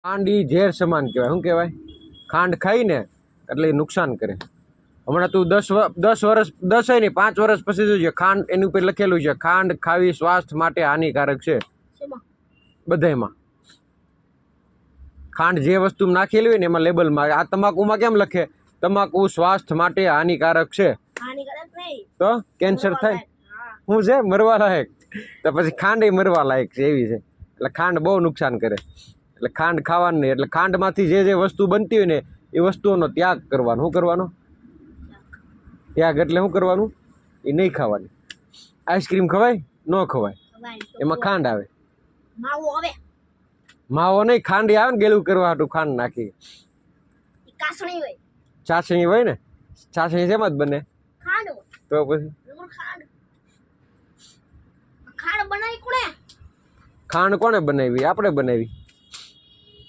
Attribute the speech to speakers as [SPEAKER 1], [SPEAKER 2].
[SPEAKER 1] ખાંડ ઈ ઝેર સમાન કહેવાય. શું કહેવાય? ખાંડ ખાઈને એટલે એ નુકસાન કરે. હમણાં તું 10 વર્ષ 10 નહીં 5 વર્ષ પછી જોજે ખાંડ એની ઉપર લખેલું છે ખાંડ ખાવી સ્વાસ્થ્ય માટે હાનિકારક છે. બધાયમાં ખાંડ જે વસ્તુ નાખેલી હોય ને એમાં લેબલમાં આ તમાકુમાં કેમ લખે તમાકુ સ્વાસ્થ્ય માટે હાનિકારક છે. તો કેન્સર થાય શું છે મરવા લાયક. તો પછી ખાંડ એ મરવા લાયક છે એવી છે. એટલે ખાંડ બહુ નુકસાન કરે. એટલે ખાંડ ખાવાનું નહીં. એટલે ખાંડમાંથી જે વસ્તુ બનતી હોય ને એ વસ્તુઓનો ત્યાગ કરવાનો. શું કરવાનો? ત્યાગ એટલે શું કરવાનું? એ નહીં ખાવાની. આઈસ્ક્રીમ ખવાય? ન ખવાય. એમાં ખાંડ આવે. માવો નહીં ખાંડી આવે ને ગેલું કરવા હાટું ખાંડ નાખી. ચાસણી હોય ને ચાસણી શેમાં જ બને? તો પછી ખાંડ કોણે બનાવી? આપણે બનાવી.